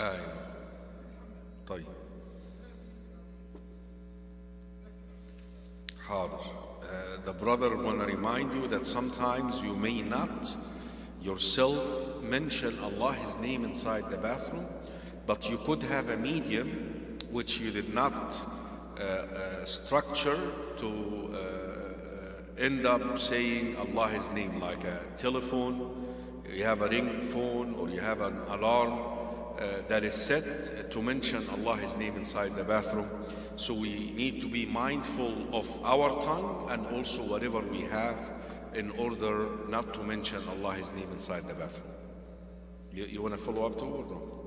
أيوة. طيب حاضر. The brother want to remind you that sometimes you may not yourself mention Allah's name inside the bathroom, but you could have a medium which you did not structure to end up saying Allah's name, like a telephone. You have a ring phone, or you have an alarm that is set to mention Allah's name inside the bathroom. So we need to be mindful of our tongue and also whatever we have, in order not to mention Allah's name inside the bathroom. You want to follow up too or no?